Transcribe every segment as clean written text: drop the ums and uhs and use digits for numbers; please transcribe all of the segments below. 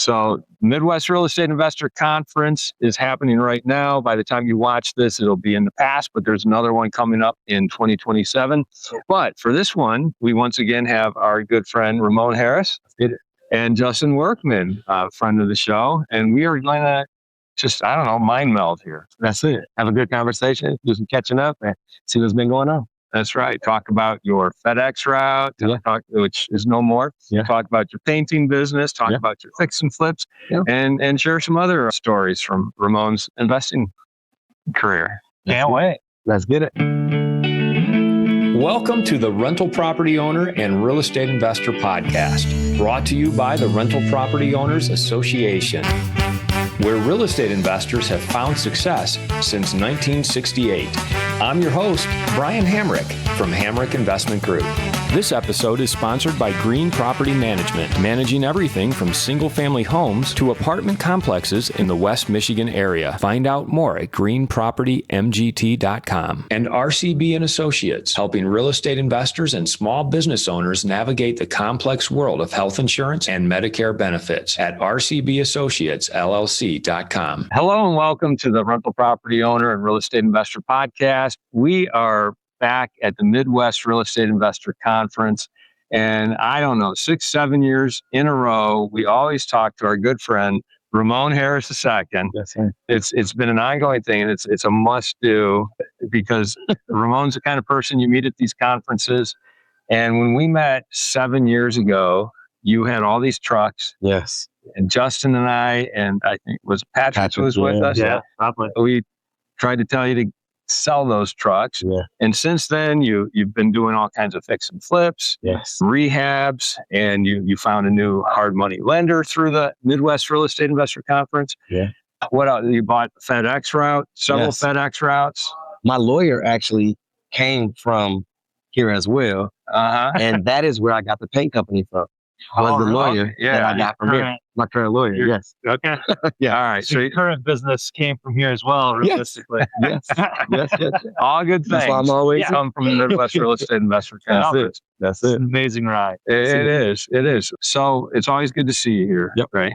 So Midwest Real Estate Investor Conference is happening right now. By the time you watch this, it'll be in the past, but there's another one coming up in 2027. But for this one, we once again have our good friend Ramond Harris and Justin Workman, friend of the show. And we are going to just, mind meld here. That's it. Have a good conversation, do some catching up, and see what's been going on. That's right. Talk about your FedEx route, which is no more. Yeah. Talk about your painting business, talk about your fix and flips, and share some other stories from Ramon's investing career. Can't wait. Let's get it. Welcome to the Rental Property Owner and Real Estate Investor Podcast, brought to you by the Rental Property Owners Association, where real estate investors have found success since 1968. I'm your host, Brian Hamrick from Hamrick Investment Group. This episode is sponsored by Green Property Management, managing everything from single-family homes to apartment complexes in the West Michigan area. Find out more at greenpropertymgt.com. And RCB and Associates, helping real estate investors and small business owners navigate the complex world of health insurance and Medicare benefits at rcbassociatesllc.com. Hello and welcome to the Rental Property Owner and Real Estate Investor Podcast. We are back at the Midwest Real Estate Investor Conference. And 6-7 years in a row, we always talk to our good friend, Ramond Harris II. Yes, sir. It's been an ongoing thing, and it's a must do because Ramon's the kind of person you meet at these conferences. And when we met 7 years ago, you had all these trucks. Yes. And Justin and I think was Patrick was with us. Yeah, probably. We tried to tell you to sell those trucks. Yeah. And since then, you've been doing all kinds of fix and flips, rehabs, and you found a new hard money lender through the Midwest Real Estate Investor Conference. Yeah. What else? You bought the FedEx route, several FedEx routes. My lawyer actually came from here as well. And that is where I got the paint company from. Was the lawyer that I got from here. My current lawyer, yes. Okay. Yeah. All right. So your current business came from here as well, realistically. Yes. Yes. All good things. That's why I'm always come from the Midwest Real Estate Investor Conference. That's it. It's an amazing ride. It is. So it's always good to see you here. Yep. Right.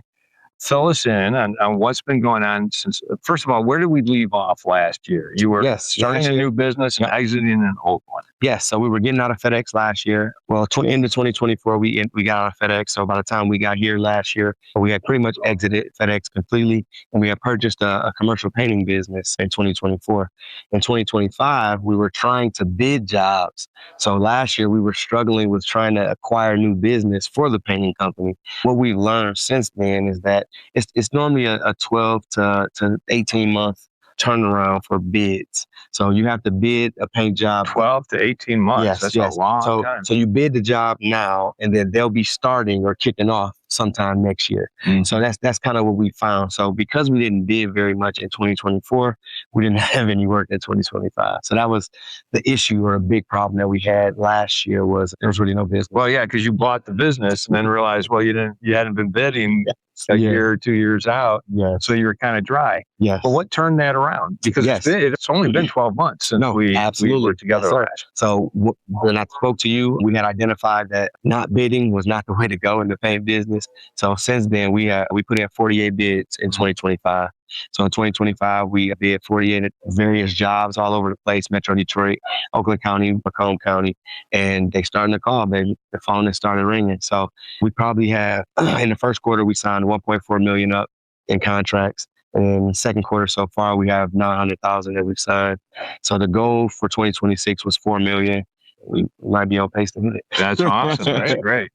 Fill us in on what's been going on since, first of all, where did we leave off last year? You were starting a new business and exiting an old one. Yes. So we were getting out of FedEx last year. Well, into 2024, we got out of FedEx. So by the time we got here last year, we had pretty much exited FedEx completely. And we had purchased a commercial painting business in 2024. In 2025, we were trying to bid jobs. So last year, we were struggling with trying to acquire new business for the painting company. What we've learned since then is that it's normally a 12 to 18 month turnaround for bids. So you have to bid a paint job. 12 to 18 months. Yes, That's a long time. So you bid the job now, and then they'll be starting or kicking off sometime next year. So that's kind of what we found. So because we didn't bid very much in 2024, we didn't have any work in 2025. So that was the issue or a big problem that we had last year was there was really no business. Well, yeah, because you bought the business and then realized, you hadn't been bidding a year or 2 years out. Yeah. So you were kind of dry. Yes. Well, what turned that around? Because it's only been 12 months since we were together. So when I spoke to you, we had identified that not bidding was not the way to go in the paint business. So since then, we put in 48 bids in 2025. So in 2025, we bid 48 various jobs all over the place, Metro Detroit, Oakland County, Macomb County, and they starting to call, baby. The phone has started ringing. So we probably have, in the first quarter, we signed 1.4 million up in contracts. And in the second quarter so far, we have 900,000 that we've signed. So the goal for 2026 was 4 million. We might be on pace to hit it. That's awesome. That's great.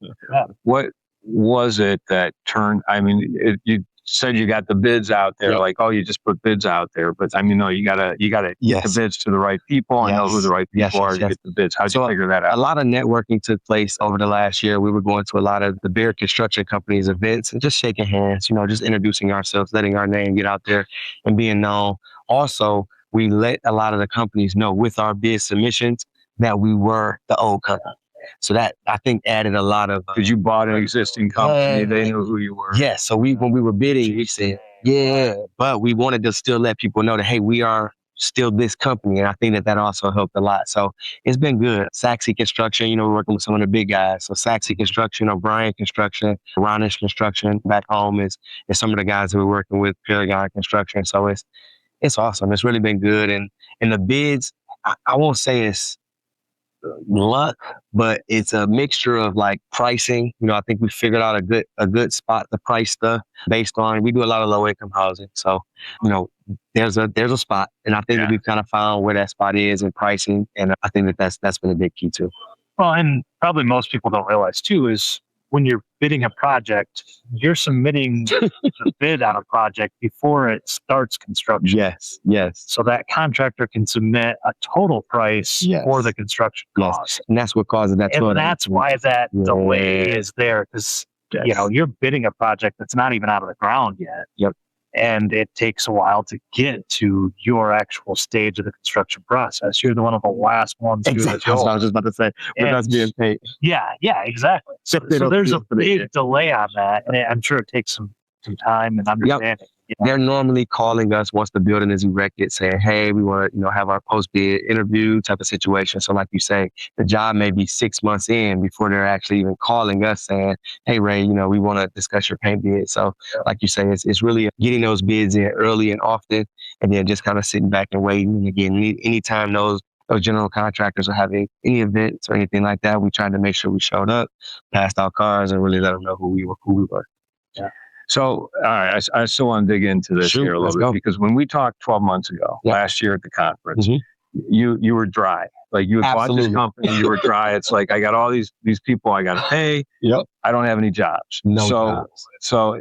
What was it that turned, you said you got the bids out there, you just put bids out there. But no, you gotta get the bids to the right people and know who the right people are to get the bids. How'd you figure that out? A lot of networking took place over the last year. We were going to a lot of the bigger construction companies events and just shaking hands, just introducing ourselves, letting our name get out there and being known. Also, we let a lot of the companies know with our bid submissions that we were the old company. So that, I think, added a lot of... Because you bought an existing company, they knew who you were. Yeah, so when we were bidding, we said, but we wanted to still let people know that, hey, we are still this company. And I think that also helped a lot. So it's been good. Saxy Construction, we're working with some of the big guys. So Saxy Construction, O'Brien Construction, Ronish Construction back home is some of the guys that we're working with, Paragon Construction. So it's awesome. It's really been good. And the bids, I won't say it's luck, but it's a mixture of like pricing. I think we figured out a good spot to price stuff based on, we do a lot of low income housing. So, there's a spot, and I think that we've kind of found where that spot is in pricing. And I think that's been a big key too. Well, and probably most people don't realize too, is when you're bidding a project, you're submitting the bid on a project before it starts construction. Yes. So that contractor can submit a total price for the construction cost. And that's what causes that. And that's why that delay is there, because you're bidding a project that's not even out of the ground yet. Yep. And it takes a while to get to your actual stage of the construction process. You're one of the last ones. Exactly. That's what I was just about to say. With us being paid. Yeah, exactly. So there's a big delay on that, and I'm sure it takes some time and understanding. They're normally calling us once the building is erected, saying, "Hey, we want to, have our post-bid interview," type of situation. So, like you say, the job may be 6 months in before they're actually even calling us, saying, "Hey, Ray, we want to discuss your paint bid." So, like you say, it's really getting those bids in early and often, and then just kind of sitting back and waiting. And again, anytime those general contractors are having any events or anything like that, we tried to make sure we showed up, passed out cars, and really let them know who we were. Yeah. So, all right, I still want to dig into this here a little bit, because when we talked 12 months ago, last year at the conference, you were dry. Like, you had bought this company, you were dry. It's like, I got all these people I got to pay. Yep. I don't have any jobs. Jobs. So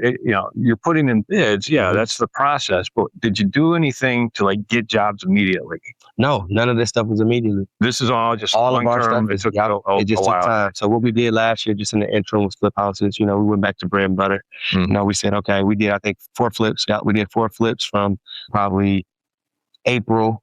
you're putting in bids. Yeah, that's the process. But did you do anything to get jobs immediately? No, none of this stuff was immediately. This is all just all of our stuff. It took it just took time. So what we did last year, just in the interim, was flip houses. We went back to bread and butter. We said, okay, we did, I think, 4 flips. We did 4 flips from probably April.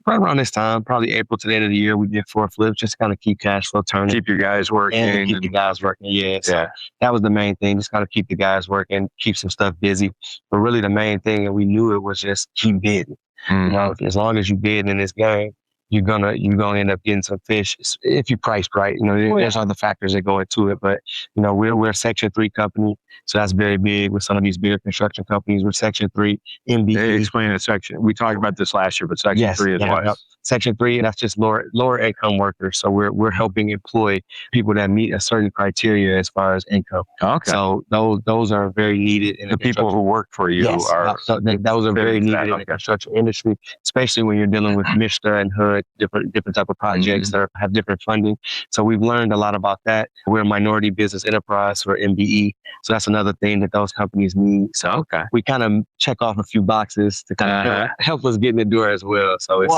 Right around this time, probably April to the end of the year, we did 4 flips, just to kind of keep cash flow turning. Keep your guys working. And keep the guys working, So that was the main thing, just kind of keep the guys working, keep some stuff busy. But really the main thing, and we knew it, was just keep bidding. As long as you bid in this game, you're gonna end up getting some fish if you priced right. There's other factors that go into it, but we're a Section 3 company, so that's very big with some of these bigger construction companies. We're Section 3 MBE. Hey, explain a section. We talked about this last year, but Section 3 is what? Yep. Section 3, and that's just lower income workers. So we're helping employ people that meet a certain criteria as far as income. Okay. So those are very needed in the people who work for you are. So those are very needed in the construction industry, especially when you're dealing with MISTA and HUD, different type of projects that have different funding. So we've learned a lot about that. We're a minority business enterprise for MBE. So that's another thing that those companies need. So we kind of check off a few boxes to kind of help us get in the door as well. So it's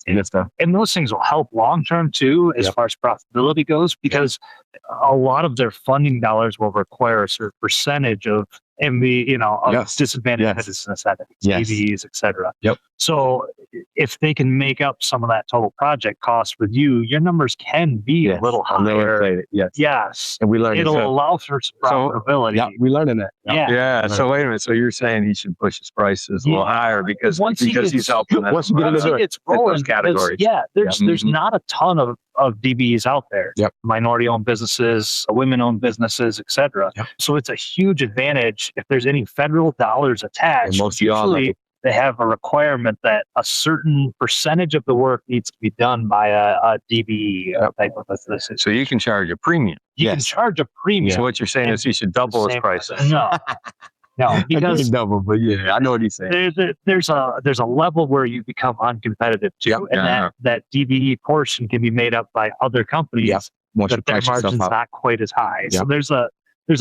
good stuff. And those things will help long term too, as far as profitability goes, because a lot of their funding dollars will require a certain percentage of of disadvantaged business entities, EVs, et cetera. So if they can make up some of that total project cost with you, your numbers can be a little higher. Yes. And we learned it'll allow for some profitability. We learned that. Yeah. So wait a minute. So you're saying he should push his prices a little higher because he's helping that. Once you get into it's rolling categories. There's not a ton of DBEs out there. Minority-owned businesses, women-owned businesses, et cetera. So it's a huge advantage if there's any federal dollars attached. And most usually they have a requirement that a certain percentage of the work needs to be done by a DBE type of business. So you can charge a premium. You can charge a premium. So what you're saying is he should double his prices. No, because double, but I know what he's saying. There's a level where you become uncompetitive too, and that DBE portion can be made up by other companies, but their margin's not quite as high. So there's a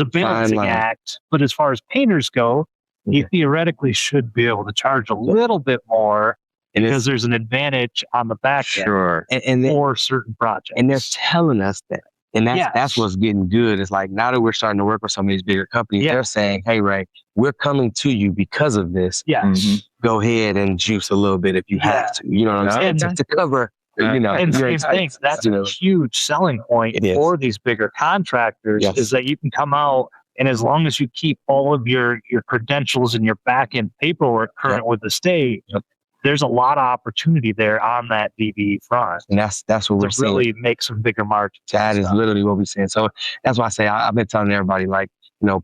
balancing act. But as far as painters go, you theoretically should be able to charge a little bit more because there's an advantage on the back end and for certain projects. And they're telling us that. And that's what's getting good. It's like, now that we're starting to work with some of these bigger companies, they're saying, hey, Ray, we're coming to you because of this. Go ahead and juice a little bit if you have to. You know what I'm saying? To cover, and same thing. That's a huge selling point for these bigger contractors is that you can come out, and as long as you keep all of your credentials and your back end paperwork current with the state, there's a lot of opportunity there on that DB front. And that's what we're to really seeing. make some bigger margins. That is literally what we're saying. So that's why I say I've been telling everybody, like,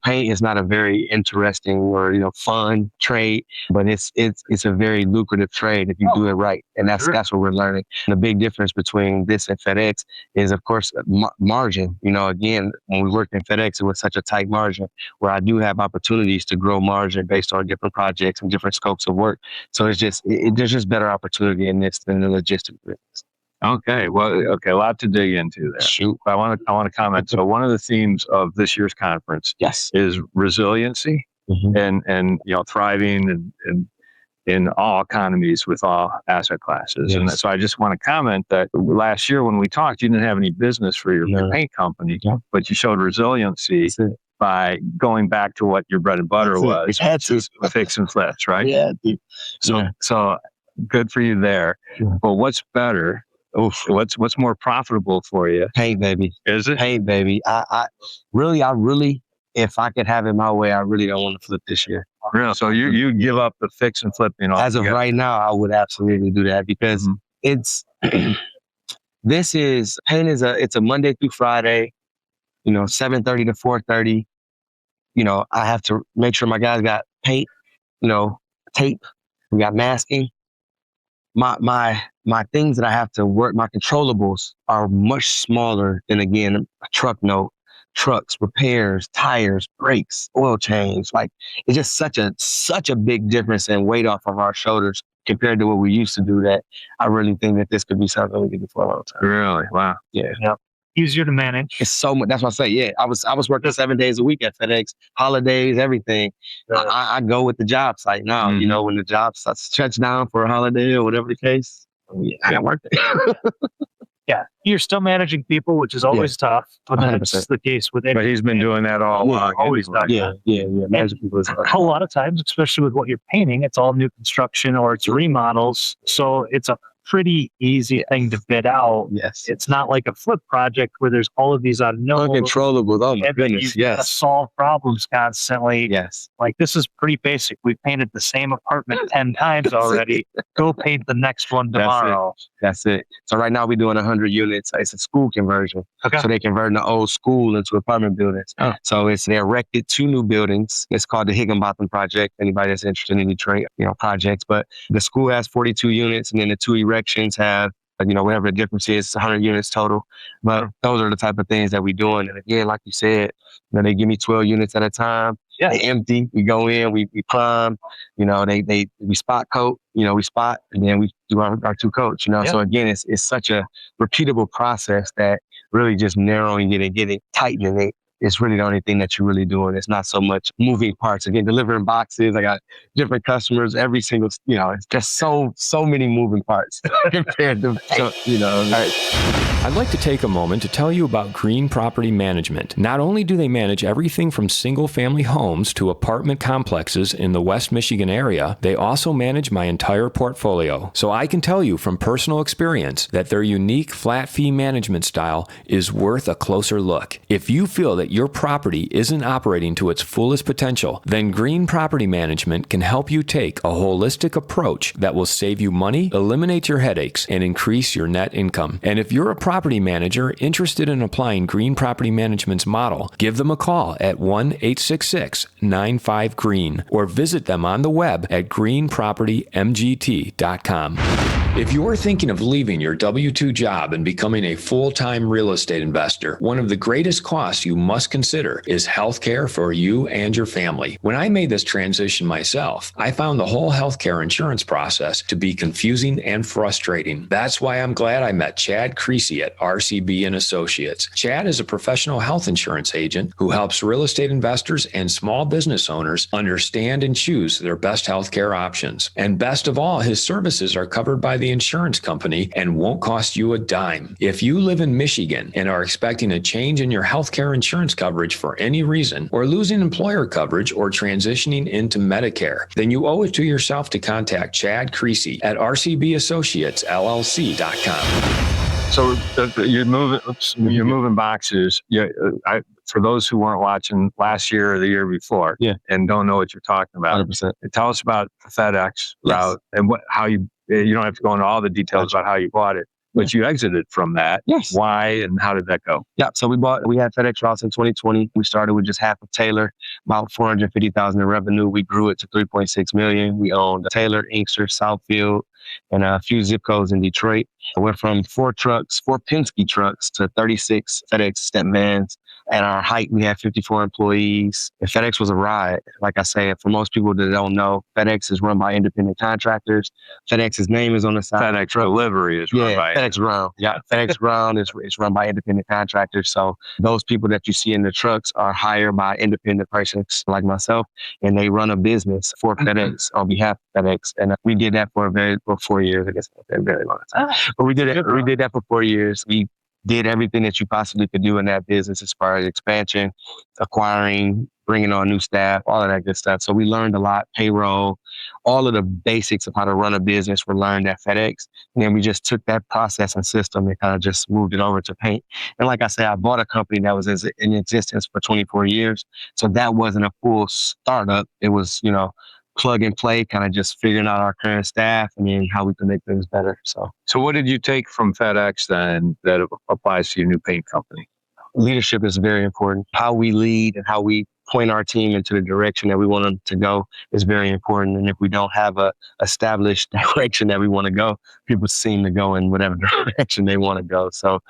paint is not a very interesting or, fun trade, but it's a very lucrative trade if you do it right. And that's what we're learning. And the big difference between this and FedEx is, of course, margin. Again, when we worked in FedEx, it was such a tight margin where I do have opportunities to grow margin based on different projects and different scopes of work. So it's just, there's just better opportunity in this than the logistics business. Okay. Well, a lot to dig into there. Shoot. I want to comment. So one of the themes of this year's conference is resiliency and thriving and in all economies with all asset classes. Yes. And so I just want to comment that last year when we talked, you didn't have any business for your paint company, but you showed resiliency by going back to what your bread and butter was, which is fix and flips, right? Yeah. So good for you there. Yeah. But what's better? What's more profitable for you? Paint, baby. Is it? Paint, baby. I really, if I could have it my way, I really don't want to flip this year. Really? So you give up the fix and flip, As of right now, I would absolutely do that because it's paint is it's a Monday through Friday, 7:30 to 4:30. I have to make sure my guys got paint, tape, we got masking. My things that I have to work, my controllables are much smaller than, again, a truck note, trucks, repairs, tires, brakes, oil change. Like, it's just such a big difference in weight off of our shoulders compared to what we used to do, that I really think that this could be something we could do for a long time. Really? Wow. Yeah. Yep. Easier to manage. It's so much. That's what I say. Yeah. I was working 7 days a week at FedEx, holidays, everything. I go with the job site now, when the job shuts down for a holiday or whatever the case. Yeah, I got work there. Yeah. You're still managing people, which is always tough. But 100%. that's the case with it. But he's been doing that all along. Always done. Yeah. Managing people is hard. A lot of times, especially with what you're painting, it's all new construction or it's remodels. So it's a pretty easy thing to bid out. Yes. It's not like a flip project where there's all of these unknowns. Uncontrollable. Oh my and goodness. you gotta solve problems constantly. Yes. Like, this is pretty basic. We painted the same apartment 10 times already. Go paint the next one tomorrow. That's it. So right now we're doing 100 units. It's a school conversion. Okay. So they converting the old school into apartment buildings. Oh. So they erected 2 new buildings. It's called the Higginbotham Project. Anybody that's interested in Detroit, projects. But the school has 42 units, and then the 2 erections have, whatever the difference is, 100 units total. But those are the type of things that we're doing. And again, like you said, they give me 12 units at a time. Yeah. They empty. We go in, we prime, we spot coat, we spot, and then we do our 2 coats, So again, it's such a repeatable process that really just narrowing it and getting tightening it. It's really the only thing that you're really doing. It's not so much moving parts. Again, delivering boxes. I got different customers, every single, it's just so many moving parts compared to, all right. I'd like to take a moment to tell you about Green Property Management. Not only do they manage everything from single-family homes to apartment complexes in the West Michigan area, they also manage my entire portfolio. So I can tell you from personal experience that their unique flat fee management style is worth a closer look. If you feel that your property isn't operating to its fullest potential, then Green Property Management can help you take a holistic approach that will save you money, eliminate your headaches, and increase your net income. And if you're a property manager interested in applying Green Property Management's model, give them a call at 1-866-95-GREEN or visit them on the web at greenpropertymgt.com. If you're thinking of leaving your W-2 job and becoming a full-time real estate investor, one of the greatest costs you must consider is healthcare for you and your family. When I made this transition myself, I found the whole healthcare insurance process to be confusing and frustrating. That's why I'm glad I met Chad Creasy at RCB & Associates. Chad is a professional health insurance agent who helps real estate investors and small business owners understand and choose their best healthcare options. And best of all, his services are covered by the insurance company and won't cost you a dime. If you live in Michigan and are expecting a change in your healthcare insurance coverage for any reason, or losing employer coverage or transitioning into Medicare, then you owe it to yourself to contact Chad Creasy at rcbassociatesllc.com. So you're moving boxes. Yeah, for those who weren't watching last year or the year before, and don't know what you're talking about, 100%. tell us about the FedEx route and how you don't have to go into all the details about how you bought it, but you exited from that. Yes. Why and how did that go? Yeah. So we had FedEx routes in 2020. We started with just half of Taylor, about 450,000 in revenue. We grew it to 3.6 million. We owned Taylor, Inkster, Southfield, and a few zip codes in Detroit. I went from 4 Penske trucks to 36 FedEx step vans. At our height, we had 54 employees. And FedEx was a ride. Like I say, for most people that don't know, FedEx is run by independent contractors. FedEx's name is on the side. FedEx delivery is run by FedEx Ground. Yeah, FedEx Ground is run by independent contractors. So those people that you see in the trucks are hired by independent persons like myself, and they run a business for FedEx on behalf of FedEx. And we did that for 4 years. I guess a very long time. But we did it. We did that for 4 years. We did everything that you possibly could do in that business as far as expansion, acquiring, bringing on new staff, all of that good stuff. So we learned a lot, payroll, all of the basics of how to run a business were learned at FedEx. And then we just took that process and system and kind of just moved it over to paint. And like I said, I bought a company that was in existence for 24 years. So that wasn't a full startup. It was, plug and play, kind of just figuring out our current staff and then how we can make things better. So what did you take from FedEx then that applies to your new paint company? Leadership is very important. How we lead and how we point our team into the direction that we want them to go is very important. And if we don't have a established direction that we want to go, people seem to go in whatever direction they want to go. So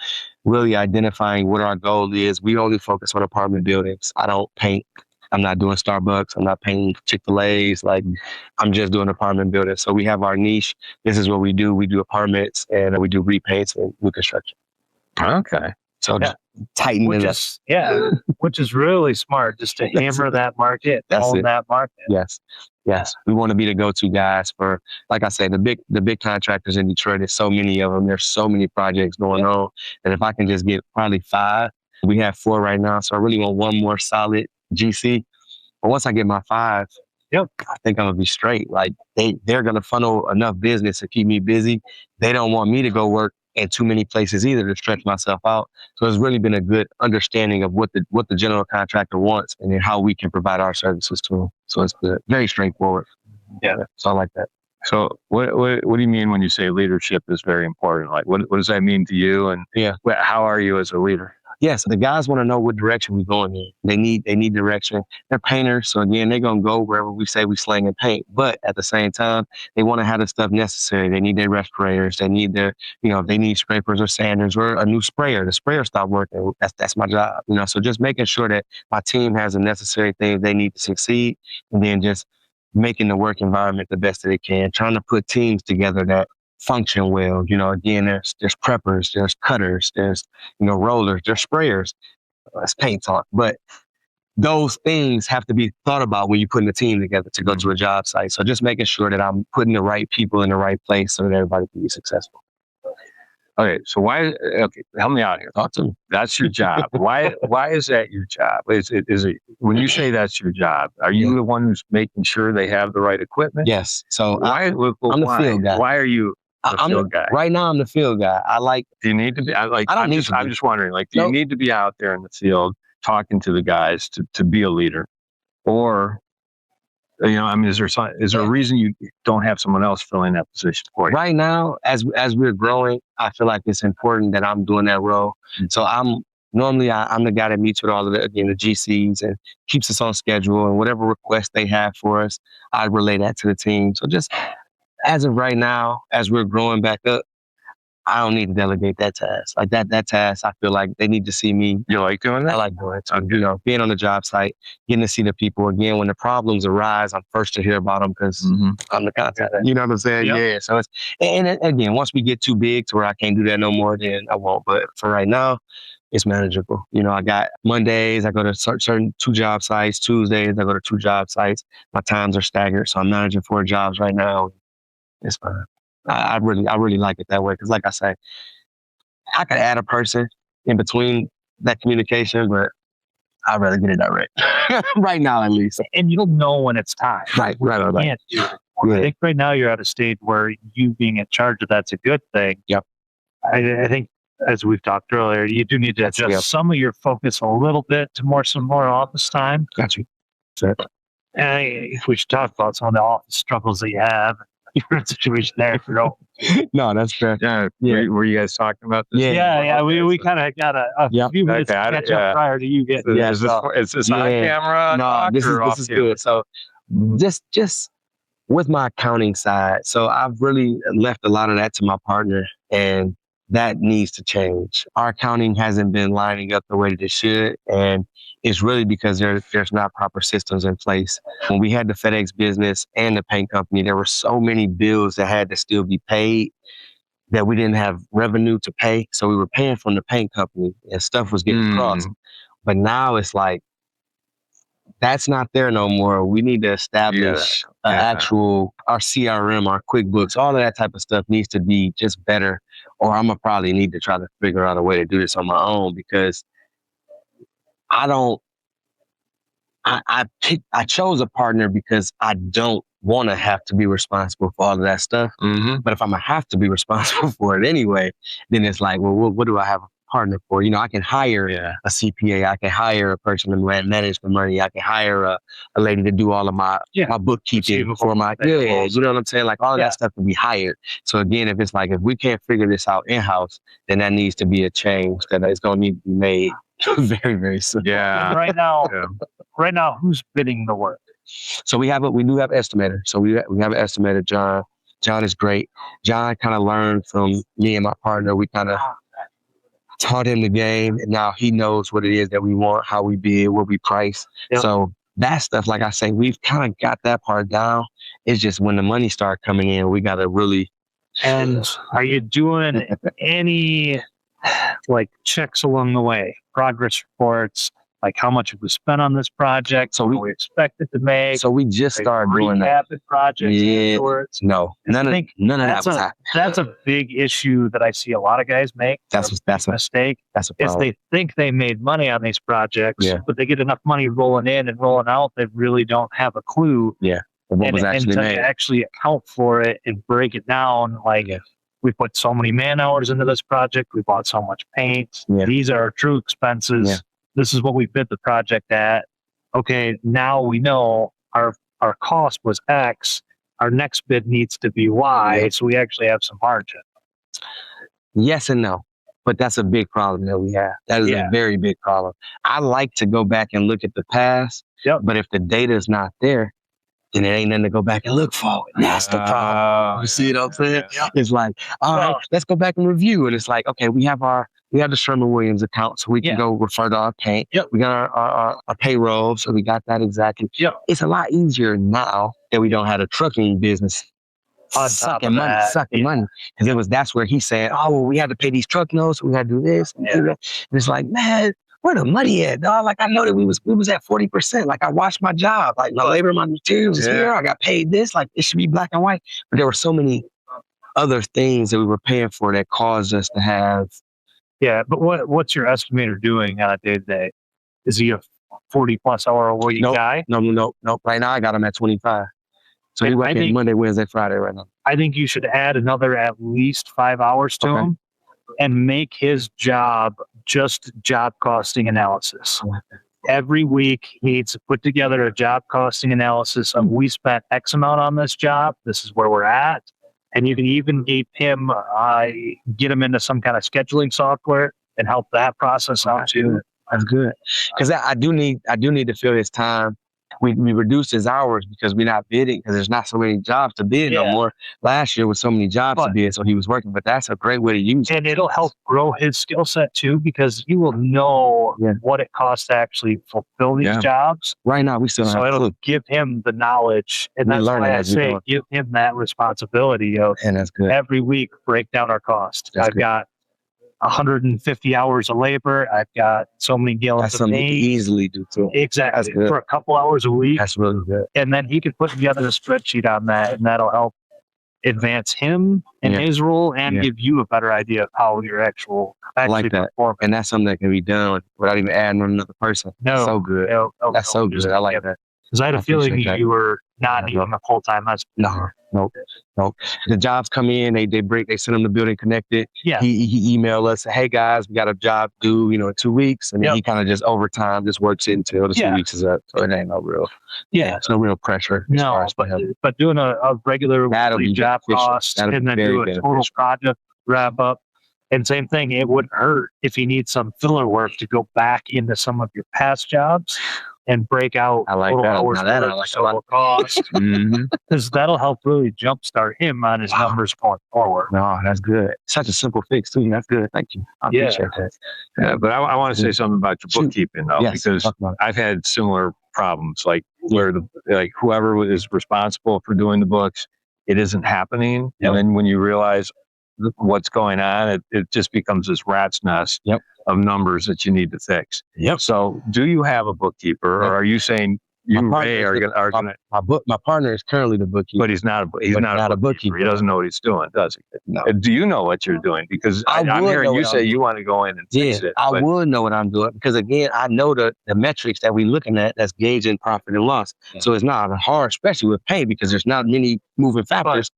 really identifying what our goal is. We only focus on apartment buildings. I don't paint. I'm not doing Starbucks. I'm not painting Chick-fil-A's. Like, I'm just doing apartment buildings. So we have our niche. This is what we do. We do apartments and we do repaints and new construction. Okay. So tighten it up. Which is really smart, just to hammer that market, own that market. Yes. We want to be the go-to guys for, like I say, the big contractors in Detroit. There's so many of them. There's so many projects going on. And if I can just get probably 5, we have 4 right now. So I really want one more solid GC. But once I get my 5, I think I'm gonna be straight. Like they're gonna funnel enough business to keep me busy. They don't want me to go work in too many places either to stretch myself out. So it's really been a good understanding of what the general contractor wants and then how we can provide our services to them. So it's good. Very straightforward. Yeah. So I like that. So what do you mean when you say leadership is very important? Like what does that mean to you? And how are you as a leader? Yes, the guys want to know what direction we're going in. They need direction. They're painters, so again, they're gonna go wherever we say we slang and paint. But at the same time, they want to have the stuff necessary. They need their respirators. They need their, if they need scrapers or sanders or a new sprayer. The sprayer stopped working. That's my job. So just making sure that my team has the necessary things they need to succeed, and then just making the work environment the best that it can. Trying to put teams together that function well. Again, there's preppers, there's cutters, there's, rollers, there's sprayers. That's paint talk. But those things have to be thought about when you're putting a team together to go to a job site. So just making sure that I'm putting the right people in the right place so that everybody can be successful. Okay. So help me out here. Talk to me. That's your job. Why is that your job? Is it when you say that's your job, are you the one who's making sure they have the right equipment? Yes. So I'm the field guy. Why are you the field guy? Right now, I'm the field guy. Do you need to be? I'm just wondering. Like, do you need to be out there in the field talking to the guys to be a leader, or is there a reason you don't have someone else filling that position for you? Right now, as we're growing, I feel like it's important that I'm doing that role. So I'm the guy that meets with all of the GCs and keeps us on schedule, and whatever requests they have for us, I relay that to the team. So just as of right now, as we're growing back up, I don't need to delegate that task. Like that task, I feel like they need to see me. You like doing that? I like doing it. So, being on the job site, getting to see the people. Again, when the problems arise, I'm first to hear about them because I'm the contact. You know what I'm saying? Yep. Yeah. So and again, once we get too big to where I can't do that no more, then I won't. But for right now, it's manageable. I got Mondays, I go to certain 2 job sites. Tuesdays, I go to 2 job sites. My times are staggered. So I'm managing 4 jobs right now. It's fine. I really like it that way because, like I say, I could add a person in between that communication, but I'd rather get it direct right now, at least. And you'll know when it's time. Right. You can't do it. I think right now you're at a stage where you being in charge of that's a good thing. Yep. I think as we've talked earlier, you do need to adjust some of your focus a little bit to some more office time. Gotcha. And if we should talk about some of the office struggles that you have, your situation there, if you don't. No, that's fair. Yeah. Were you guys talking about this? Yeah. We kind of got a few minutes to catch up prior to you getting. Is this on camera? No, this is good. So just with my accounting side, so I've really left a lot of that to my partner, and that needs to change. Our accounting hasn't been lining up the way that it should, and it's really because there's not proper systems in place. When we had the FedEx business and the paint company, there were so many bills that had to still be paid that we didn't have revenue to pay. So we were paying from the paint company and stuff was getting crossed. But now it's like, that's not there no more. We need to establish our CRM, our QuickBooks, all of that type of stuff needs to be just better. Or I'm going to probably need to try to figure out a way to do this on my own, because I chose a partner because I don't want to have to be responsible for all of that stuff. But if I'm going to have to be responsible for it anyway, then it's like, well, what do I have a partner for? You know, I can hire a CPA. I can hire a person to manage the money. I can hire a lady to do all of my bookkeeping for my, you know what I'm saying? Like all of that stuff can be hired. So again, if it's like, if we can't figure this out in-house, then that needs to be a change that is going to need to be made very, very soon. Yeah. And right now, who's bidding the work? So we do have estimator. So we have an estimator, John. John is great. John kind of learned from me and my partner. We kind of taught him the game, and now he knows what it is that we want, how we bid, what we price. So that stuff, like I say, we've kind of got that part down. It's just when the money starts coming in, we got to really. And are you doing any like checks along the way, progress reports, like how much have we spent on this project? So we expect it to make. So we just started doing that. Projects afterwards. No, none of that was happening. That's a big issue that I see a lot of guys make. That's a mistake. That's a problem. Is they think they made money on these projects, but they get enough money rolling in and rolling out, they really don't have a clue. What was actually made. To actually account for it and break it down, like we put so many man hours into this project, we bought so much paint. These are our true expenses. This is what we bid the project at. Okay, now we know our cost was X. Our next bid needs to be Y, so we actually have some margin. Yes and no, but that's a big problem that we have. That is a very big problem. I like to go back and look at the past, but if the data is not there, then it ain't nothing to go back and look for. That's the problem. You see what I'm saying? It's like, all right, let's go back and review. And it's like, okay, we have the Sherman-Williams account, so we can go refer to our paint. We got our payroll, so we got that exactly. It's a lot easier now that we don't have a trucking business sucking money. Because that's where he's saying, oh, well, we had to pay these truck notes, we had to do this. And do that. And it's like, man, where the money at, dog? Like, I know that we was at 40%. Like, I watched my job. Like, my labor, my materials is here. I got paid this. Like, it should be black and white. But there were so many other things that we were paying for that caused us to have. Yeah, but what's your estimator doing on a day-to-day? Is he a 40-plus hour a week guy? No. Right now, I got him at 25. So he's working Monday, Wednesday, Friday right now. I think you should add another at least 5 hours to him and make his job just job costing analysis. Every week, he needs to put together a job costing analysis of we spent X amount on this job. This is where we're at. And you can even get him into some kind of scheduling software and help that process out too. That's good. Because I do need to fill his time. We reduced his hours because we're not bidding because there's not so many jobs to bid no more. Last year was so many jobs to bid, so he was working. But that's a great way to use it. And it'll help grow his skill set too, because you will know what it costs to actually fulfill these jobs. Right now, we still so it'll give him the knowledge, and that's why I say give him that responsibility of that's good. Every week break down our cost. I've got 150 hours of labor. I've got so many gallons of paint. You can easily do too. Exactly. For a couple hours a week. That's really good. And then he could put together a spreadsheet on that, and that'll help advance him in his role and give you a better idea of how you're actually like that. performing. And that's something that can be done without even adding on another person. No. So good. That's so good. I like that. Because I had a feeling you were not even a full-time husband. Nope. The jobs come in, they send them to Building Connected. Yeah. He emailed us, hey guys, we got a job due, in 2 weeks. And then he kind of just overtime just works it until the 2 weeks is up. So it ain't no real, it's no real pressure. No, but doing a regular job cost and then do a total project wrap up. And same thing, it wouldn't hurt if you need some filler work to go back into some of your past jobs and break out total hours total cost. Because that'll help really jumpstart him on his numbers going forward. No, that's good. Such a simple fix too. That's good. Thank you. I appreciate that. Yeah, but I want to say something about your bookkeeping though, because I've had similar problems, like where whoever is responsible for doing the books, it isn't happening. And then when you realize what's going on, it just becomes this rat's nest of numbers that you need to fix. So do you have a bookkeeper, or are you saying Ray are going to... My partner is currently the bookkeeper. But he's not a bookkeeper. He doesn't know what he's doing, does he? No. Do you know what you're doing? Because I'm hearing you say you want to go in and fix it. I would know what I'm doing, because again, I know the metrics that we're looking at that's gauging profit and loss. So it's not hard, especially with pay, because there's not many moving factors.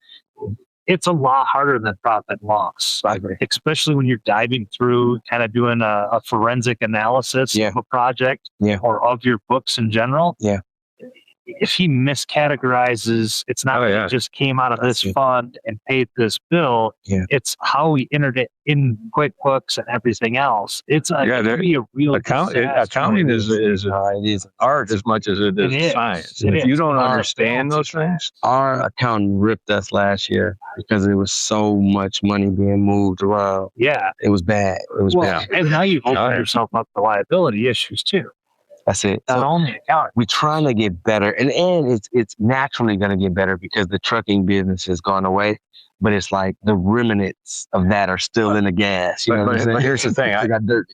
It's a lot harder than profit and loss. I agree. Especially when you're diving through, kind of doing a forensic analysis of a project or of your books in general. If he miscategorizes, it's not that it just came out of this fund and paid this bill. It's how he entered it in QuickBooks and everything else. It's it can be a real accounting is art as much as it is science. And if you don't understand those things, our accountant ripped us last year because there was so much money being moved around. It was bad. Bad. And now you've opened yourself up to liability issues too. That's it. Not only accounting. We're trying to get better, and it's naturally going to get better because the trucking business has gone away. But it's like the remnants of that are still in the gas. But here's the thing: I got dirt.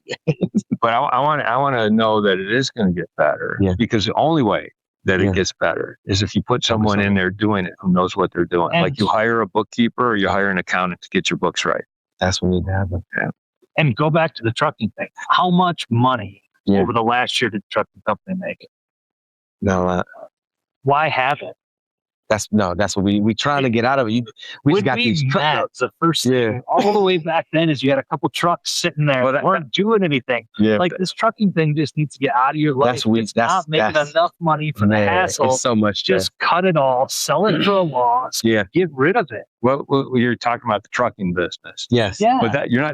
But I want to know that it is going to get better. Because the only way that it gets better is if you put someone in there doing it who knows what they're doing. Like you hire a bookkeeper or you hire an accountant to get your books right. That's what needs to happen. And go back to the trucking thing. How much money over the last year did the trucking company make? No. Why have it? That's what we trying to get out of it. We just got these trucks. The first thing all the way back then is you had a couple trucks sitting there that weren't doing anything. Like this trucking thing just needs to get out of your life. It's not making enough money for the hassle. It's so much. Just cut it all, sell it for a loss. Get rid of it. Well, you're talking about the trucking business. But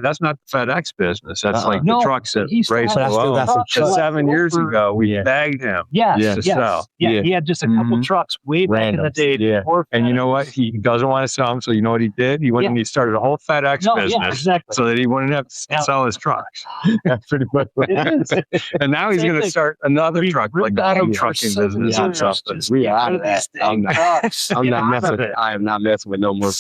that's not the FedEx business. That's like the trucks that race below. 7 years ago, we bagged him to sell. He had just a couple trucks way back in the day. And you know what? He doesn't want to sell them. So you know what he did? He went and he started a whole FedEx business so that he wouldn't have to sell his trucks. That's pretty much what it is. And now he's going to start another truck, like a trucking business or something. We are out of that. I'm not messing with it. I am not messing with no more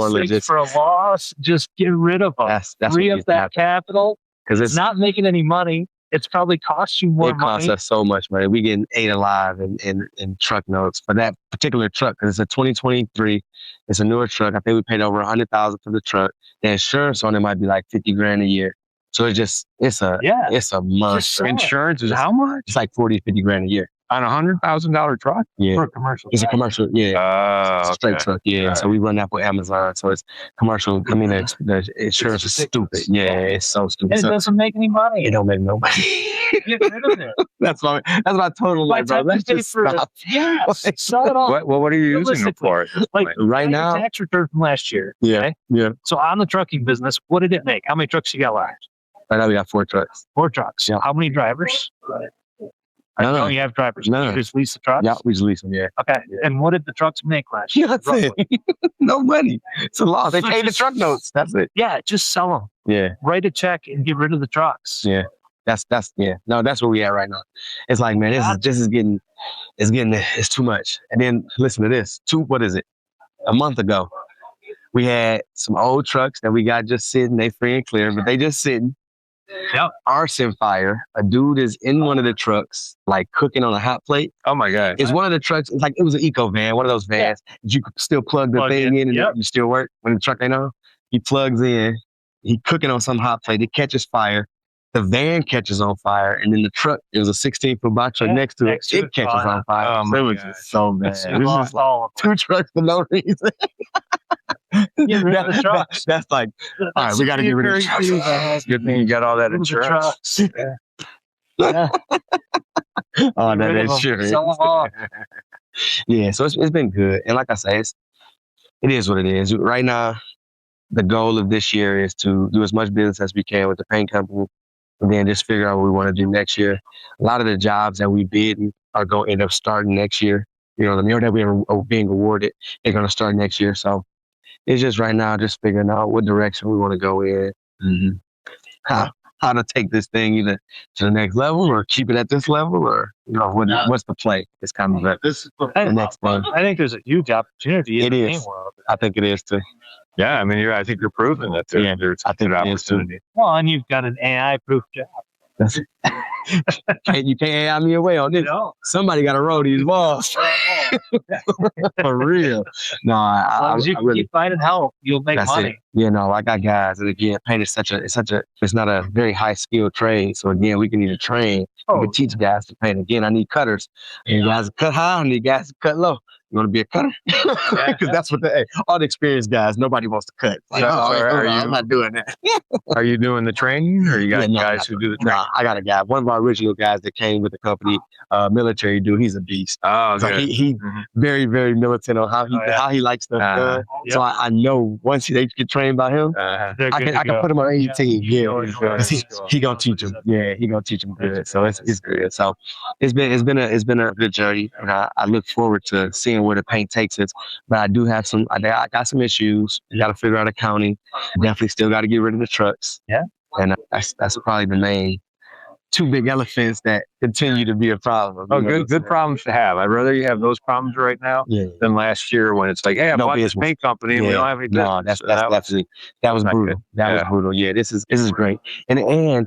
logistics. For a loss, just get rid of them. That's free up that capital. Because it's not making any money. It's probably cost you more money. It costs us so much money. We getting 8 alive in truck notes for that particular truck, because it's a 2023. It's a newer truck. I think we paid over $100,000 for the truck. The insurance on it might be like $50,000 a year. So it's a monster. Insurance is how much? It's like $40,000-$50,000 a year. On a $100,000 truck? For a commercial. It's a commercial, straight truck, So we run that with Amazon, so it's commercial. I mean, the insurance is stupid. It's so stupid. And it doesn't make any money. It don't make no money. Get rid of it. That's my total life, bro. Let's just stop. Sell it all. What are you using it for? Like right now, tax return from last year. So on the trucking business, what did it make? How many trucks you got left? Right now we got 4 trucks. 4 trucks. How many drivers? No, you have drivers. No. You just lease the trucks? Yeah, we just lease them, Okay. And what did the trucks make last year? That's it. No money. It's a loss. They pay the truck notes. That's it. Yeah, just sell them. Yeah. Write a check and get rid of the trucks. Yeah. That's No, that's where we at right now. It's like, man, it's too much. And then listen to this. A month ago, we had some old trucks that we got just sitting. They free and clear, but they just sitting. Arson fire. A dude is in one of the trucks, like cooking on a hot plate. Oh my God. It's one of the trucks. It's like, it was an eco van, one of those vans. You could still plug the thing in and you still work when the truck ain't on. He plugs in, he cooking on some hot plate. It catches fire. the van catches on fire, and then the truck, it was a 16-foot box truck next to it, it catches on fire. So it was just so bad. It was just like 2 trucks for no reason. That's like, all right, we got to get rid of the trucks. Good thing you got all that insurance. Yeah. Oh, that is true. Yeah, so it's been good. And like I say, it is what it is. Right now, the goal of this year is to do as much business as we can with the paint company, and then just figure out what we want to do next year. A lot of the jobs that we bid are going to end up starting next year. You know, the more that we are being awarded, they're going to start next year. So it's just right now, just figuring out what direction we want to go in. Mm-hmm. How to take this thing either to the next level or keep it at this level, or what's the play? It's kind of the next thing. I think there's a huge opportunity in the game is. world. I think it is too. Yeah, I mean, I think you're proving that there's I think an opportunity. Well, and you've got an AI-proof job. You can't AI me away on this. No. Somebody got to roll these balls. For real. No, As long as you really keep finding help, you'll make money. It. Yeah, no, I got guys. And again, paint is it's not a very high skilled trade. So again, we can either train, we can teach guys to paint. Again, I need cutters. I need guys to cut high, I need guys to cut low. You want to be a cutter? Because that's what all the experienced guys, nobody wants to cut. Like, I'm not doing that. Are you doing the training, or you got guys who do the training? Nah, I got a guy. One of our original guys that came with the company, military dude. He's a beast. Oh, so he very, very militant on how he likes stuff done. So I know once they get trained by him, I can put him on any team. Yeah, he gonna teach him. Yeah, he gonna teach him good. So it's good. So it's been a good journey, and I look forward to seeing where the paint takes us. But I do have I got some issues. You got to figure out accounting. Definitely still got to get rid of the trucks. Yeah, and that's probably the main 2 big elephants that continue to be a problem. Oh, good problems to have. I'd rather you have those problems right now than last year when it's like, hey, I bought this paint company and we don't have any business. No, that's definitely that was brutal. That was brutal. Yeah, this is great. And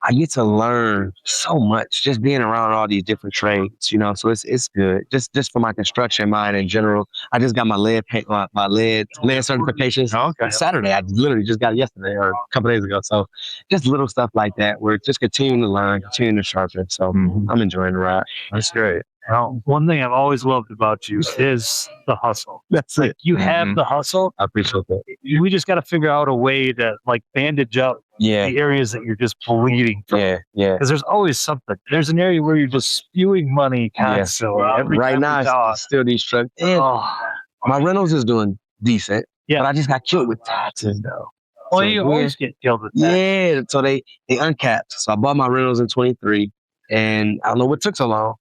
I get to learn so much just being around all these different trades, so it's good. Just for my construction mind in general. I just got my lead certifications Saturday. I literally just got it yesterday or a couple days ago. So just little stuff like that. We're just continuing to learn, continuing to sharpen. So I'm enjoying the ride. That's great. Well, one thing I've always loved about you is the hustle. That's it. You have the hustle. I appreciate that. We just got to figure out a way to bandage up the areas that you're just bleeding from. Yeah. Because there's always something. There's an area where you're just spewing money constantly. Right now, it's still these trucks. My rentals is doing decent. Yeah. But I just got killed with taxes though. Well, you always get killed with taxes. Yeah. So they uncapped. So I bought my rentals in 23, and I don't know what took so long.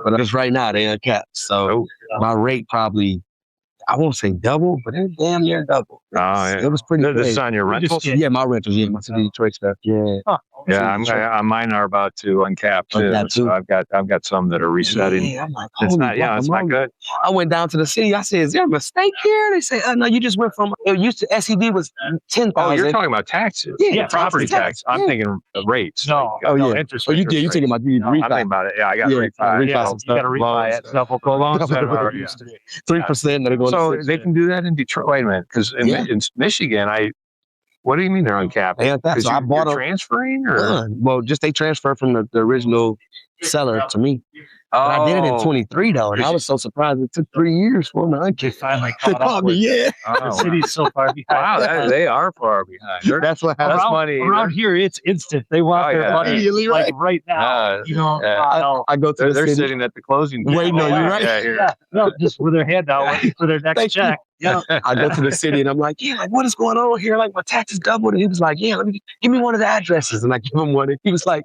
But just right now, they uncapped. So my rate probably, I won't say double, but it's damn near double. Oh, yeah. It was pretty good. This is on your rentals? Yeah, my rentals. Yeah, my city Detroit stuff. Yeah. Huh. Yeah, mine are about to uncap too. So I've got some that are resetting. Yeah, I'm like, it's not good. I went down to the city. I said, "Is there a mistake here?" They say, "No, you just went from it used to SED was 10,000." Oh, you're talking about taxes? Yeah, property tax. I'm thinking rates. No, interest. Oh, you did. You thinking about you refi? I'm thinking about it. Yeah, I got refi. You got to refi it. Double loans. 3%. So they can do that in Detroit. Wait a minute, because in Michigan, what do you mean they're uncapped? So I bought transferring, or well, just they transferred from the original seller to me. I did it in 23 though, and I was so surprised it took 3 years for them to uncap. They finally caught up with the city's so far behind. Wow, they are far behind. That's what happens. Around here, it's instant. They want their money right now. I go to they're sitting at the closing. Wait, no, you're right. No, just with their hand out waiting for their next check. Yeah. I go to the city and I'm like, what is going on here? Like, my taxes doubled. And he was like, give me one of the addresses. And I give him one. And he was like,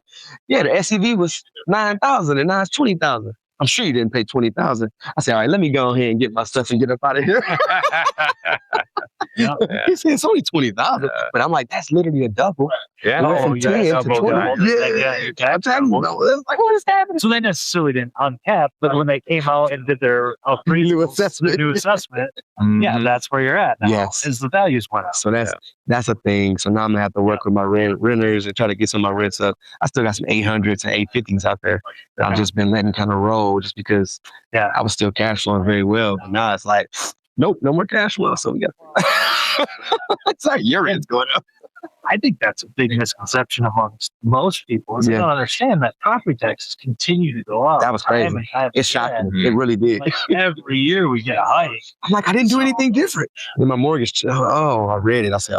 the SEV was 9,000 and now it's 20,000. I'm sure you didn't pay 20,000. I said, all right, let me go ahead and get my stuff and get up out of here. He said it's only 20,000, but I'm like, that's literally a double. Yeah, from 10 to 20. I'm telling you, like, what is happening? So they necessarily didn't uncap, but when they came out and did their new assessment, that's where you're at now. Yes, is the values went up. So that's a thing. So now I'm gonna have to work with my renters and try to get some of my rents up. I still got some 800s and 850s out there that I've just been letting kind of roll, just because I was still cash flowing very well. But now it's like, nope, no more cash flow. So we got. Sorry, your rent's going up. I think that's a big misconception amongst most people. Is they don't understand that property taxes continue to go up. That was crazy. It's shocking. It really did. Like every year we get a hike. I'm like, I didn't do anything different. Then my mortgage, I read it. I said,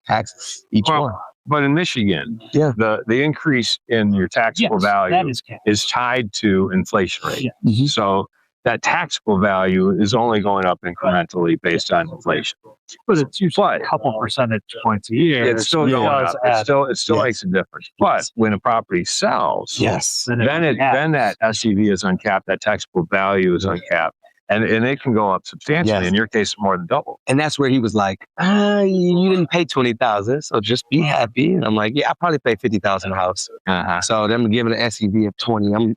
taxes each one. But in Michigan, the increase in your taxable value is tied to inflation rate. Yeah. Mm-hmm. So that taxable value is only going up incrementally based on inflation. But it's usually a couple percentage points a year. It's still going up. It still makes a difference. But when a property sells, then that SEV is uncapped. That taxable value is uncapped. And it can go up substantially. Yes. In your case, more than double. And that's where he was like, you didn't pay $20,000, so just be happy. And I'm like, I probably paid $50,000 a house. So them giving an SEV of 20.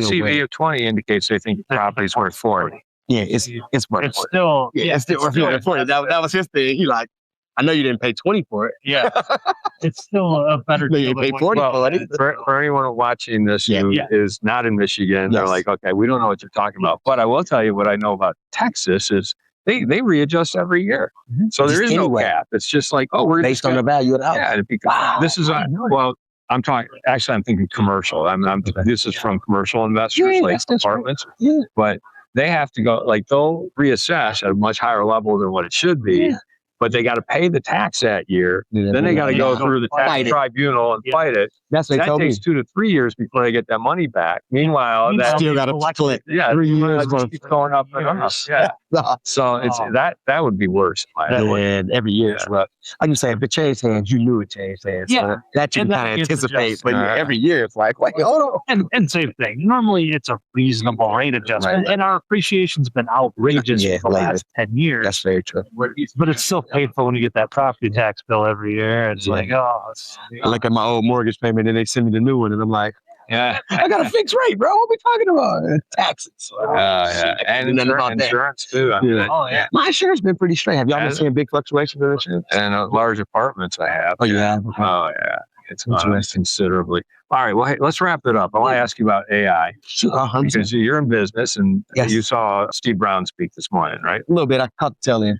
SEV of 20 indicates they think the property's worth 40. Yeah, it's worth it's 40. still It's still worth 40. That was his thing. He like, I know you didn't pay 20 for it. Yeah, it's still a better deal. You paid 40 for it. For anyone watching this who is not in Michigan, they're like, okay, we don't know what you're talking about. But I will tell you what I know about Texas is they readjust every year. So there is no cap. It's just like, we're based on the value of the house. Yeah, this is I'm talking. Actually, I'm thinking commercial. This is from commercial investors like apartments. Right. Yeah. But they have to go they'll reassess at a much higher level than what it should be. Yeah. But they got to pay the tax that year. Then they got to go through the tax tribunal and fight it. That's what that takes 2 to 3 years before they get that money back. Meanwhile, that still got to split. 3 years keeps going up and up. Yeah. So it's that would be worse. And every year it's rough. Like you say, if it changed hands, you knew it changed hands. Yeah. So that you kind of anticipate. But every year it's like, wait, hold on. And same thing. Normally it's a reasonable rate adjustment. Right. And our appreciation's been outrageous for the last 10 years. That's very true. But it's still painful when you get that property tax bill every year. It's like, I look at my old mortgage payment and they send me the new one and I'm like, I got a fixed rate, bro. What are we talking about? Taxes. And insurance too. My insurance been pretty straight. Have y'all been seeing big fluctuations in insurance? And large apartments I have. Oh, yeah. Okay. Oh, yeah. It's considerably. All right. Well, hey, let's wrap it up. I want to ask you about AI. Because you're in business and you saw Steve Brown speak this morning, right? A little bit. I caught the tail end.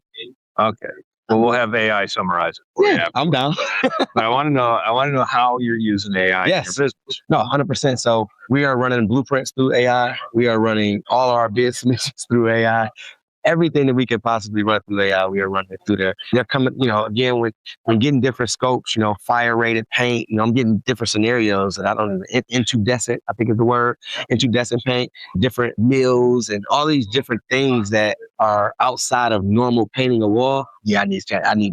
Okay. Well, we'll have AI summarize it for you. I'm down. But I want to know how you're using AI in your business. No, 100%. So we are running blueprints through AI. We are running all our bid submissions through AI. Everything that we can possibly run through AI, we are running it through there. They're coming, again, we're getting different scopes, fire rated paint, I'm getting different scenarios that I don't even, incandescent, I think is the word, incandescent paint, different mills and all these different things that are outside of normal painting a wall. Yeah, I need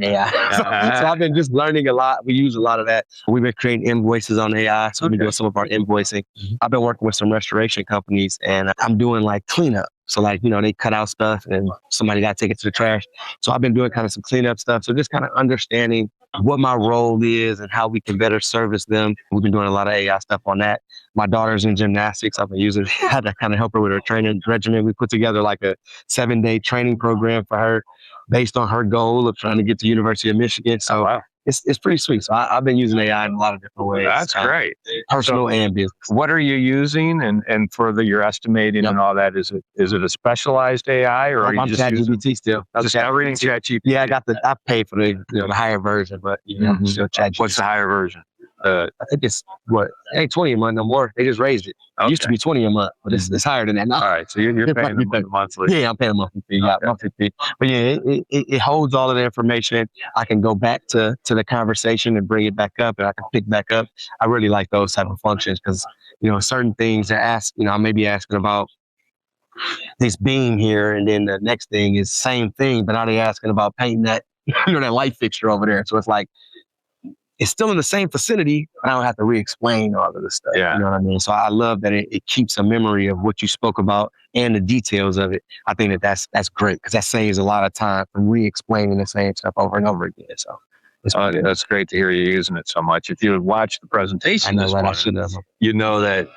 AI. So I've been just learning a lot. We use a lot of that. We've been creating invoices on AI. So we've been doing some of our invoicing. I've been working with some restoration companies and I'm doing like cleanup. So they cut out stuff and somebody got to take it to the trash. So I've been doing kind of some cleanup stuff. So just kind of understanding what my role is and how we can better service them. We've been doing a lot of AI stuff on that. My daughter's in gymnastics. I've been using that to kind of help her with her training regimen. We put together like a 7-day training program for her based on her goal of trying to get to University of Michigan. So it's pretty sweet. So I've been using AI in a lot of different ways. That's great. Personal and business. What are you using and for your estimating and all that? Is it a specialized AI or are you just using ChatGPT still? Just everything ChatGPT? Yeah, I paid for the higher version, but still ChatGPT. What's the higher version? I think it's it ain't 20 a month no more. They just raised it. It used to be 20 a month, but it's higher than that now. All right, so you're paying the monthly. Yeah, I'm paying a monthly fee. Yeah, monthly fee. But yeah, it holds all of the information. I can go back to the conversation and bring it back up, and I can pick back up. I really like those type of functions because certain things that I may be asking about this beam here, and then the next thing is same thing, but now they're asking about painting that that light fixture over there. So it's like, it's still in the same vicinity, but I don't have to re-explain all of this stuff. Yeah. You know what I mean? So I love that it keeps a memory of what you spoke about and the details of it. I think that's great because that saves a lot of time from re-explaining the same stuff over and over again. So that's great to hear you using it so much. If you would watch the presentation, you know that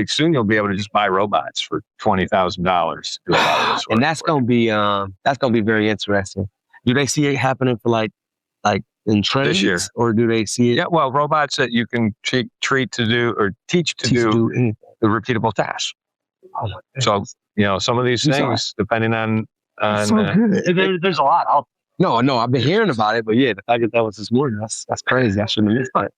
soon you'll be able to just buy robots for $20,000. And that's gonna be very interesting. Do they see it happening for like in trades, this year, or do they see it? Yeah, well, robots that you can teach to do the repeatable tasks. So some of these things, depending on so good. There's a lot out No, I've been hearing about it, but yeah, the fact that was this morning, that's crazy. I shouldn't have missed it.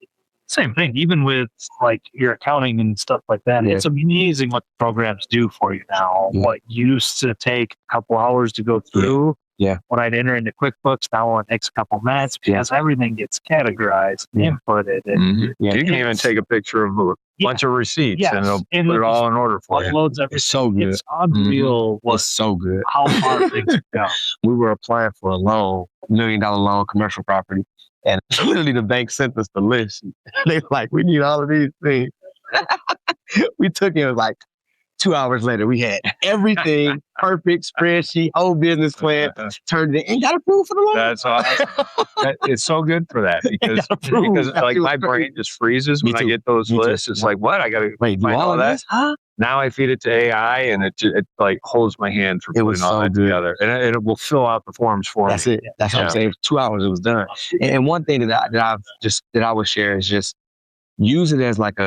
Same thing, even with like your accounting and stuff like that. Yeah. It's amazing what programs do for you now. Yeah. What used to take a couple hours to go through. Yeah. When I'd enter into QuickBooks, now it takes a couple minutes because everything gets categorized, inputted. And You can even take a picture of a bunch of receipts and it'll put it all in order for you. Uploads everything. It's so good. It's unreal It's so good. how far things go. We were applying for a loan, $1 million loan, commercial property. And literally the bank sent us the list. They were like, we need all of these things. We took it like 2 hours later. We had everything, perfect spreadsheet, whole business plan, turned it in and got approved for the loan. That's awesome. It's so good for that because like my brain just freezes when I get those lists. It's like, what? I got to wait, do find all of that. this? Huh? Now I feed it to AI and it like holds my hand for putting all that together. And it will fill out the forms for me. That's it. That's what I'm saying. 2 hours, it was done. And one thing that I would share is just use it as like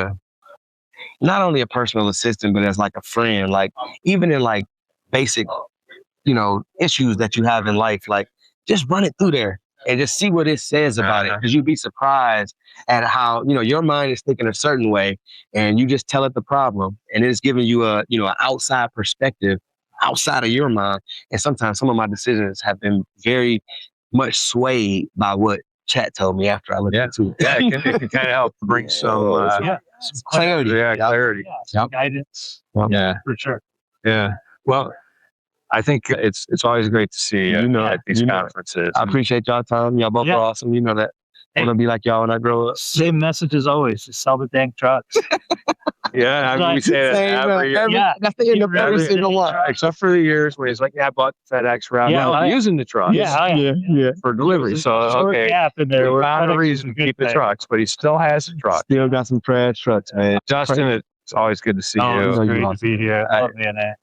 not only a personal assistant, but as like a friend. Like even in like basic, issues that you have in life, like just run it through there and just see what it says about it. Because you'd be surprised at how, your mind is thinking a certain way and you just tell it the problem and it's giving you an outside perspective outside of your mind. And sometimes some of my decisions have been very much swayed by what chat told me after I looked into it. Yeah, it can kind of help bring some clarity. Yeah, clarity. Guidance. Yeah, for sure. Yeah. Well, I think it's always great to see you at these conferences. I appreciate y'all time. Y'all both are awesome. You know that. I want to be like y'all when I grow up. Same message as always. Just sell the dang trucks. Yeah, I mean, we say that every year. That's the end of every single one. Except for the years where he's like, I bought the FedEx Ground. Yeah, I'm using the trucks for delivery. So, okay, gap in there. we found a reason to keep the trucks, but he still has the truck. Still got some trash trucks, man. Justin, it's always good to see you. It's great to be here. Love being there.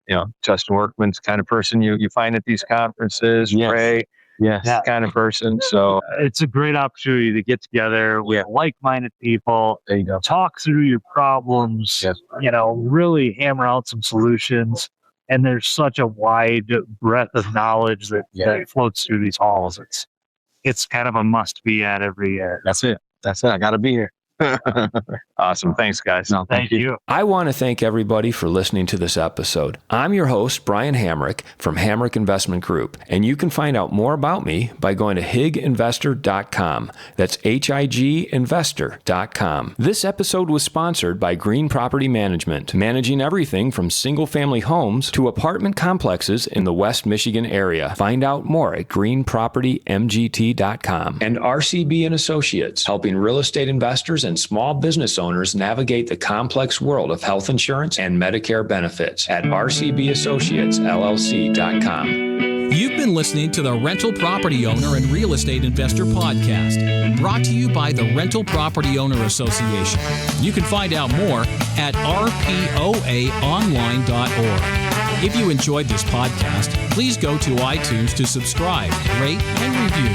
Yeah. Justin Workman's the kind of person you find at these conferences. Yes. Ray. Yes. That kind of person. So it's a great opportunity to get together with like-minded people. There you go. Talk through your problems. Yes. Really hammer out some solutions. And there's such a wide breadth of knowledge that floats through these halls. It's kind of a must-be at every year. That's it. I got to be here. Awesome. Thanks, guys. No, thank you. I want to thank everybody for listening to this episode. I'm your host, Brian Hamrick from Hamrick Investment Group, and you can find out more about me by going to higinvestor.com. That's higinvestor.com. This episode was sponsored by Green Property Management, managing everything from single-family homes to apartment complexes in the West Michigan area. Find out more at greenpropertymgt.com. And RCB and Associates, helping real estate investors and small business owners navigate the complex world of health insurance and Medicare benefits at rcbassociatesllc.com. You've been listening to the Rental Property Owner and Real Estate Investor Podcast, brought to you by the Rental Property Owner Association. You can find out more at rpoaonline.org. If you enjoyed this podcast, please go to iTunes to subscribe, rate, and review.